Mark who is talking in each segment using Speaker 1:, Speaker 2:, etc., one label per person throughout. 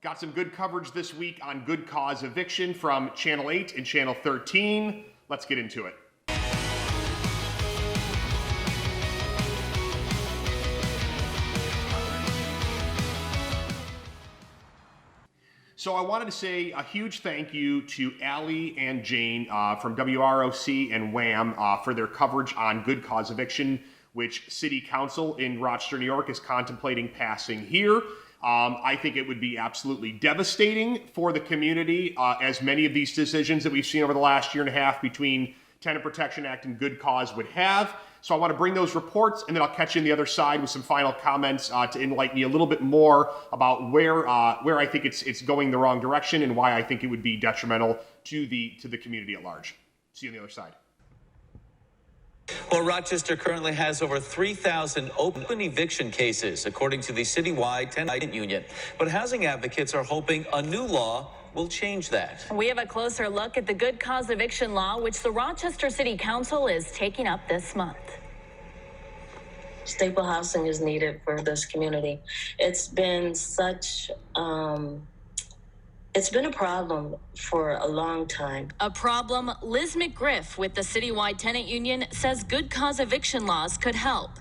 Speaker 1: Got some good coverage this week on Good Cause Eviction from Channel 8 and Channel 13. Let's get into it. So I wanted to say a huge thank you to Ally and Jayne from WROC and WHAM for their coverage on Good Cause Eviction, which City Council in Rochester, New York is contemplating passing here. I think it would be absolutely devastating for the community, as many of these decisions that we've seen over the last year and a half between Tenant Protection Act and Good Cause would have. So I want to bring those reports, and then I'll catch you on the other side with some final comments to enlighten you a little bit more about where I think it's going the wrong direction and why I think it would be detrimental to the community at large. See you on the other side.
Speaker 2: Well, Rochester currently has over 3,000 open eviction cases, according to the citywide tenant union. But housing advocates are hoping a new law will change that.
Speaker 3: We have a closer look at the Good Cause Eviction law, which the Rochester City Council is taking up this month.
Speaker 4: Staple housing is needed for this community. It's been it's been a problem for a long time.
Speaker 3: A problem Liz McGriff with the citywide tenant union says Good Cause Eviction laws could help.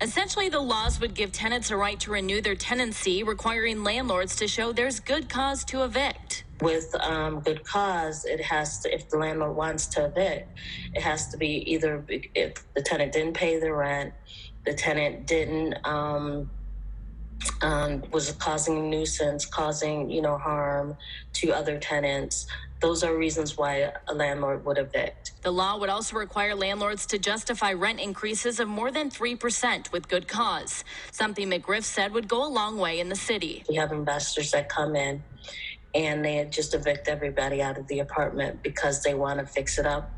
Speaker 3: Essentially, the laws would give tenants a right to renew their tenancy, requiring landlords to show there's good cause to evict.
Speaker 4: With good cause, it has to, if the landlord wants to evict, it has to be either if the tenant didn't pay the rent, the tenant didn't was causing a nuisance, causing harm to other tenants. Those are reasons why a landlord would evict.
Speaker 3: The law would also require landlords to justify rent increases of more than 3% with good cause, something McGriff said would go a long way in the city.
Speaker 4: We have investors that come in and they just evict everybody out of the apartment because they want to fix it up,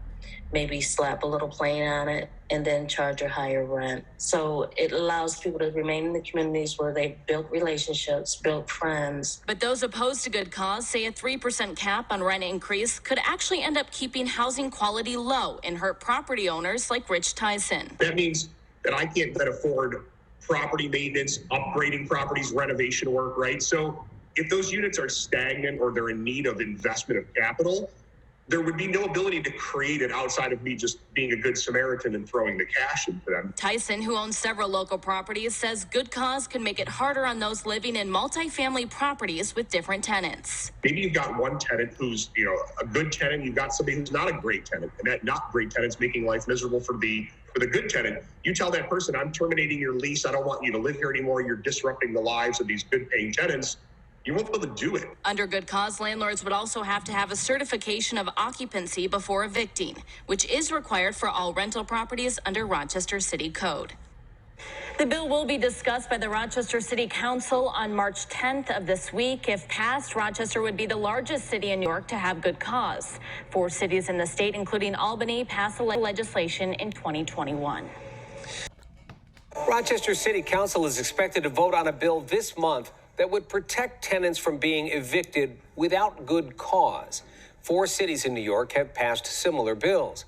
Speaker 4: maybe slap a little plane on it, and then charge a higher rent. So it allows people to remain in the communities where they've built relationships, built friends.
Speaker 3: But those opposed to Good Cause say a 3% cap on rent increase could actually end up keeping housing quality low and hurt property owners like Rich Tyson.
Speaker 5: That means that I can't afford property maintenance, upgrading properties, renovation work, right? So if those units are stagnant or they're in need of investment of capital, there would be no ability to create it outside of me just being a good Samaritan and throwing the cash into them.
Speaker 3: Tyson, who owns several local properties, says Good Cause can make it harder on those living in multifamily properties with different tenants.
Speaker 5: Maybe you've got one tenant who's, a good tenant. You've got somebody who's not a great tenant, and that not great tenant's making life miserable for the good tenant. You tell that person, I'm terminating your lease. I don't want you to live here anymore. You're disrupting the lives of these good paying tenants. You won't be able to do it.
Speaker 3: Under Good Cause, landlords would also have to have a certification of occupancy before evicting, which is required for all rental properties under Rochester City Code. The bill will be discussed by the Rochester City Council on March 10th of this week. If passed, Rochester would be the largest city in New York to have good cause. 4 cities in the state, including Albany, passed the legislation in 2021.
Speaker 6: Rochester City Council is expected to vote on a bill this month that would protect tenants from being evicted without good cause. 4 cities in New York have passed similar bills.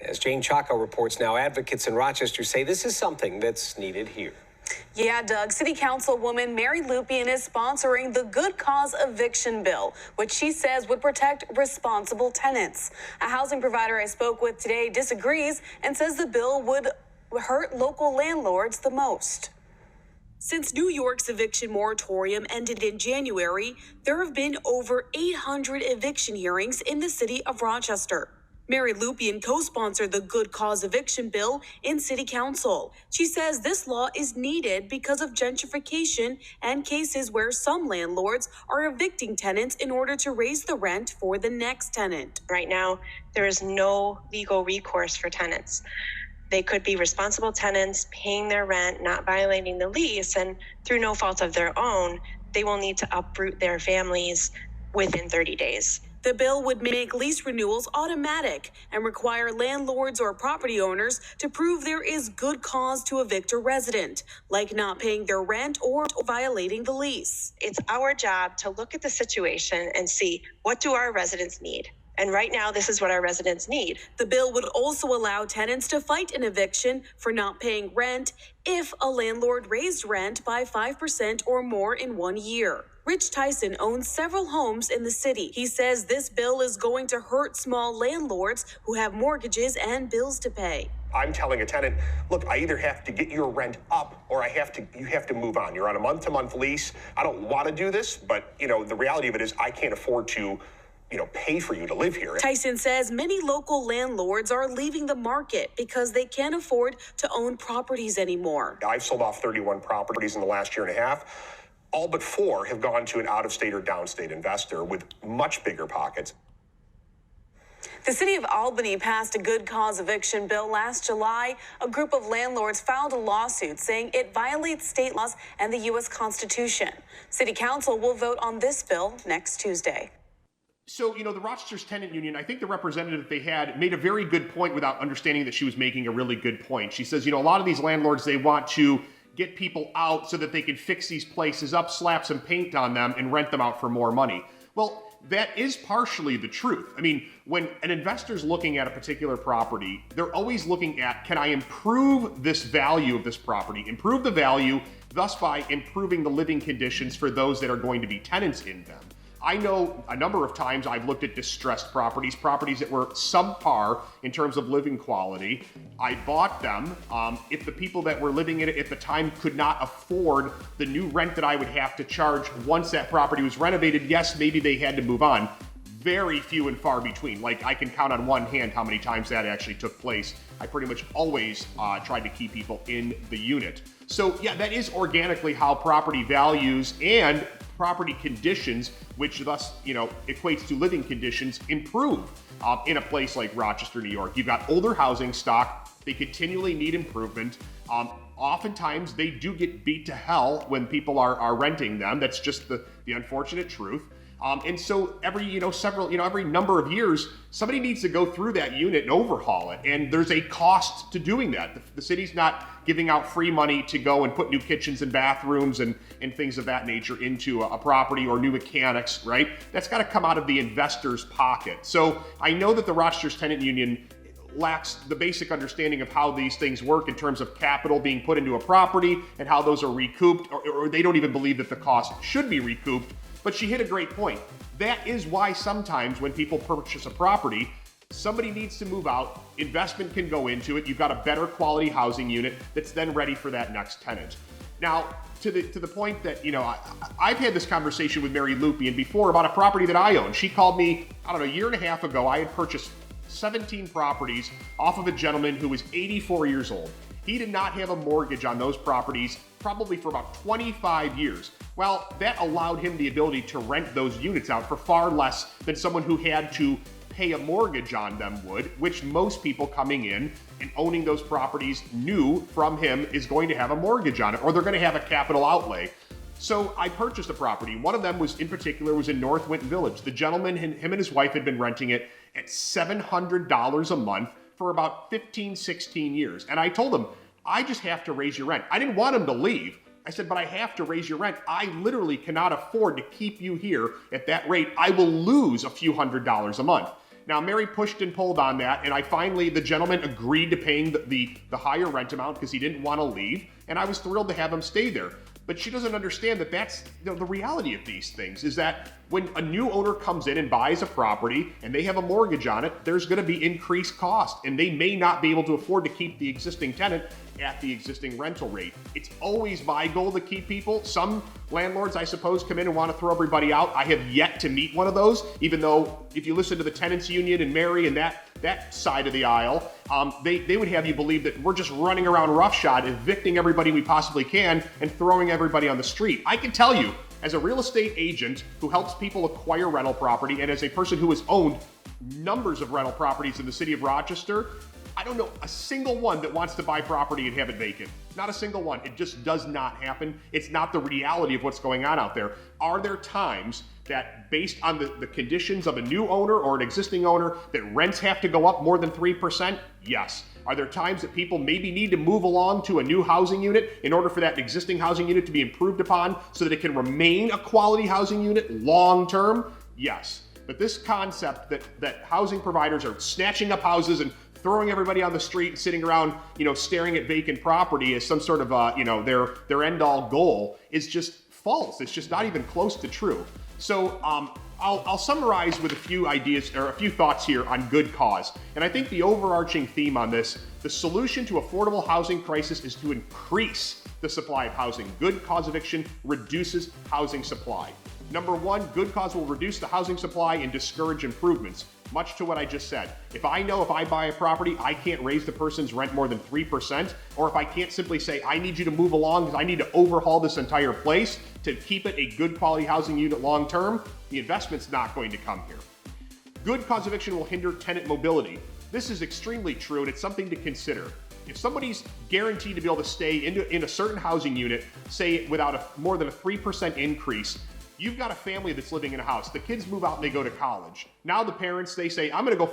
Speaker 6: As Jane Chaco reports now, advocates in Rochester say this is something that's needed here.
Speaker 7: Yeah, Doug, City Councilwoman Mary Lupien is sponsoring the Good Cause Eviction bill, which she says would protect responsible tenants. A housing provider I spoke with today disagrees and says the bill would hurt local landlords the most. Since New York's eviction moratorium ended in January, there have been over 800 eviction hearings in the city of Rochester. Mary Lupien co-sponsored the Good Cause Eviction bill in City Council. She says this law is needed because of gentrification and cases where some landlords are evicting tenants in order to raise the rent for the next tenant.
Speaker 8: Right now, there is no legal recourse for tenants. They could be responsible tenants paying their rent, not violating the lease, and through no fault of their own, they will need to uproot their families within 30 days.
Speaker 7: The bill would make lease renewals automatic and require landlords or property owners to prove there is good cause to evict a resident, like not paying their rent or violating the lease.
Speaker 8: It's our job to look at the situation and see, what do our residents need? And right now, this is what our residents need.
Speaker 7: The bill would also allow tenants to fight an eviction for not paying rent if a landlord raised rent by 5% or more in 1 year. Rich Tyson owns several homes in the city. He says this bill is going to hurt small landlords who have mortgages and bills to pay.
Speaker 5: I'm telling a tenant, look, I either have to get your rent up or you have to move on. You're on a month-to-month lease. I don't want to do this, but the reality of it is I can't afford to pay for you to live here.
Speaker 7: Tyson says many local landlords are leaving the market because they can't afford to own properties anymore.
Speaker 5: I've sold off 31 properties in the last year and a half. All but 4 have gone to an out-of-state or downstate investor with much bigger pockets.
Speaker 7: The city of Albany passed a good cause eviction bill last July. A group of landlords filed a lawsuit saying it violates state laws and the U.S. Constitution. City Council will vote on this bill next Tuesday.
Speaker 1: So, the Rochester's tenant union, I think the representative that they had made a very good point without understanding that she was making a really good point. She says, a lot of these landlords, they want to get people out so that they can fix these places up, slap some paint on them, and rent them out for more money. Well, that is partially the truth. I mean, when an investor's looking at a particular property, they're always looking at, can I improve this value of this property, improve the value, thus by improving the living conditions for those that are going to be tenants in them. I know a number of times I've looked at distressed properties that were subpar in terms of living quality. I bought them. If the people that were living in it at the time could not afford the new rent that I would have to charge once that property was renovated, yes, maybe they had to move on. Very few and far between. Like, I can count on one hand how many times that actually took place. I pretty much always tried to keep people in the unit. So yeah, that is organically how property values and property conditions, which thus, equates to living conditions, improve in a place like Rochester, New York. You've got older housing stock. They continually need improvement. Oftentimes they do get beat to hell when people are renting them. That's just the unfortunate truth. And so every number of years, somebody needs to go through that unit and overhaul it. And there's a cost to doing that. The city's not giving out free money to go and put new kitchens and bathrooms and things of that nature into a property or new mechanics, right? That's got to come out of the investor's pocket. So I know that the Rochester's tenant union lacks the basic understanding of how these things work in terms of capital being put into a property and how those are recouped, or they don't even believe that the cost should be recouped. But she hit a great point. That is why sometimes when people purchase a property, somebody needs to move out, investment can go into it, you've got a better quality housing unit that's then ready for that next tenant. Now, to the point that, I've had this conversation with Mary Lupian before about a property that I own. She called me, a year and a half ago. I had purchased 17 properties off of a gentleman who was 84 years old. He did not have a mortgage on those properties probably for about 25 years. Well, that allowed him the ability to rent those units out for far less than someone who had to pay a mortgage on them would, which most people coming in and owning those properties knew from him is going to have a mortgage on it, or they're going to have a capital outlay. So I purchased a property. One of them was in North Winton Village. The gentleman, him and his wife had been renting it at $700 a month for about 15, 16 years. And I told him, I just have to raise your rent. I didn't want him to leave. I said, but I have to raise your rent. I literally cannot afford to keep you here at that rate. I will lose a few $100s a month. Now, Mary pushed and pulled on that, and the gentleman agreed to paying the higher rent amount because he didn't want to leave, and I was thrilled to have him stay there. But she doesn't understand that that's the reality of these things, is that when a new owner comes in and buys a property and they have a mortgage on it, there's going to be increased cost, and they may not be able to afford to keep the existing tenant at the existing rental rate. It's always my goal to keep people. Some landlords, I suppose, come in and want to throw everybody out. I have yet to meet one of those, even though if you listen to the tenants union and Mary and that side of the aisle, they would have you believe that we're just running around roughshod, evicting everybody we possibly can and throwing everybody on the street. I can tell you, as a real estate agent who helps people acquire rental property and as a person who has owned numbers of rental properties in the city of Rochester, I don't know a single one that wants to buy property and have it vacant. Not a single one. It just does not happen. It's not the reality of what's going on out there. Are there times that based on the conditions of a new owner or an existing owner that rents have to go up more than 3%? Yes. Are there times that people maybe need to move along to a new housing unit in order for that existing housing unit to be improved upon so that it can remain a quality housing unit long term? Yes. But this concept that housing providers are snatching up houses and throwing everybody on the street and sitting around, staring at vacant property as some sort of, their end-all goal is just false. It's just not even close to true. So I'll summarize with a few ideas or a few thoughts here on good cause. And I think the overarching theme on this, the solution to affordable housing crisis is to increase the supply of housing. Good cause eviction reduces housing supply. Number one, good cause will reduce the housing supply and discourage improvements. Much to what I just said. If I know if I buy a property, I can't raise the person's rent more than 3%, or if I can't simply say, I need you to move along because I need to overhaul this entire place to keep it a good quality housing unit long term, the investment's not going to come here. Good cause eviction will hinder tenant mobility. This is extremely true, and it's something to consider. If somebody's guaranteed to be able to stay in a certain housing unit, say without more than a 3% increase, you've got a family that's living in a house. The kids move out and they go to college. Now the parents, they say, I'm gonna go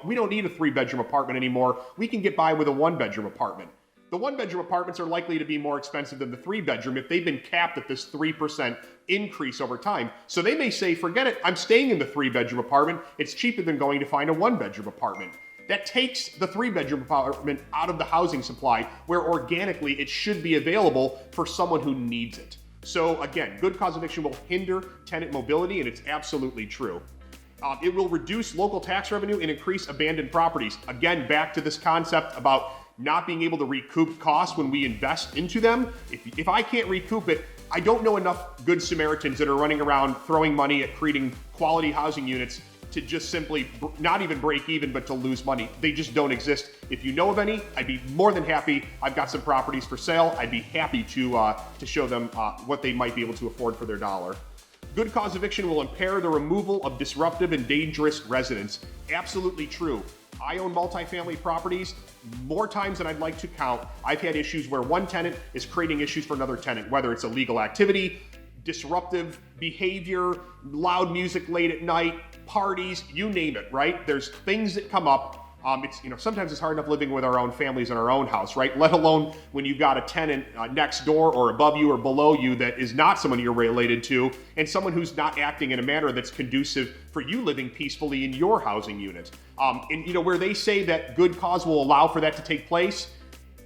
Speaker 1: we don't need a 3-bedroom apartment anymore. We can get by with a 1-bedroom apartment. The 1-bedroom apartments are likely to be more expensive than the 3-bedroom if they've been capped at this 3% increase over time. So they may say, forget it, I'm staying in the 3-bedroom apartment. It's cheaper than going to find a 1-bedroom apartment. That takes the 3-bedroom apartment out of the housing supply, where organically it should be available for someone who needs it. So again, good cause eviction will hinder tenant mobility, and it's absolutely true. It will reduce local tax revenue and increase abandoned properties. Again, back to this concept about not being able to recoup costs when we invest into them. If I can't recoup it, I don't know enough good Samaritans that are running around throwing money at creating quality housing units to just simply not even break even, but to lose money. They just don't exist. If you know of any, I'd be more than happy. I've got some properties for sale. I'd be happy to show them what they might be able to afford for their dollar. Good cause eviction will impair the removal of disruptive and dangerous residents. Absolutely true. I own multifamily properties. More times than I'd like to count, I've had issues where one tenant is creating issues for another tenant, whether it's illegal activity, disruptive behavior, loud music late at night, parties, you name it, right? There's things that come up. Sometimes it's hard enough living with our own families in our own house, right? Let alone when you've got a tenant next door or above you or below you that is not someone you're related to, and someone who's not acting in a manner that's conducive for you living peacefully in your housing unit. Where they say that good cause will allow for that to take place,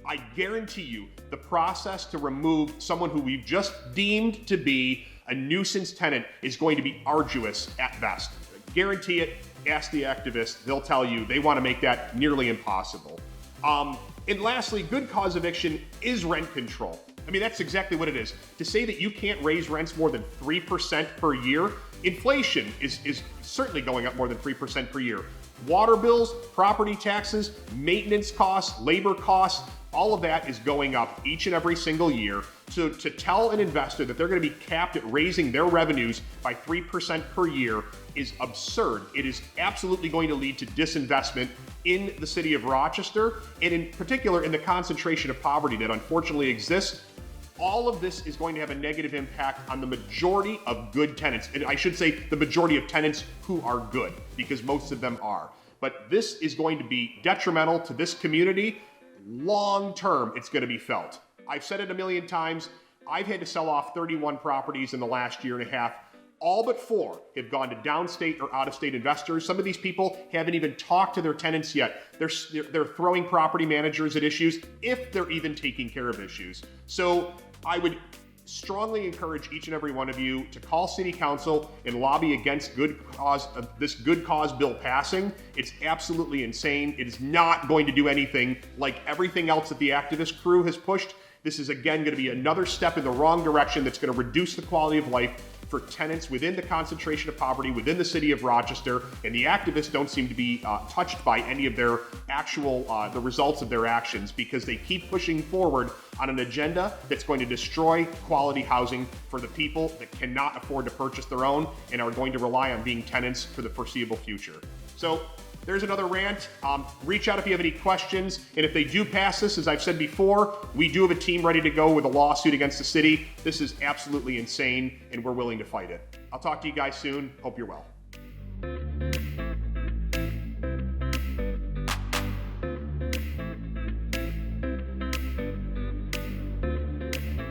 Speaker 1: I guarantee you the process to remove someone who we've just deemed to be a nuisance tenant is going to be arduous at best. Guarantee it. Ask the activists. They'll tell you they want to make that nearly impossible. And lastly, good cause eviction is rent control. I mean, that's exactly what it is. To say that you can't raise rents more than 3% per year, inflation is certainly going up more than 3% per year. Water bills, property taxes, maintenance costs, labor costs, all of that is going up each and every single year. So to tell an investor that they're going to be capped at raising their revenues by 3% per year is absurd. It is absolutely going to lead to disinvestment in the city of Rochester, and in particular in the concentration of poverty that unfortunately exists. All of this is going to have a negative impact on the majority of good tenants. And I should say the majority of tenants who are good, because most of them are. But this is going to be detrimental to this community. Long term, it's going to be felt. I've said it a million times. I've had to sell off 31 properties in the last year and a half. All but 4 have gone to downstate or out-of-state investors. Some of these people haven't even talked to their tenants yet. They're throwing property managers at issues, if they're even taking care of issues. So I would strongly encourage each and every one of you to call City Council and lobby against this good cause bill passing. It's absolutely insane. It is not going to do anything like everything else that the activist crew has pushed. This is again going to be another step in the wrong direction that's going to reduce the quality of life for tenants within the concentration of poverty within the city of Rochester, and the activists don't seem to be touched by any of their actual, the results of their actions, because they keep pushing forward on an agenda that's going to destroy quality housing for the people that cannot afford to purchase their own and are going to rely on being tenants for the foreseeable future. So there's another rant. Reach out if you have any questions. And if they do pass this, as I've said before, we do have a team ready to go with a lawsuit against the city. This is absolutely insane, and we're willing to fight it. I'll talk to you guys soon. Hope you're well.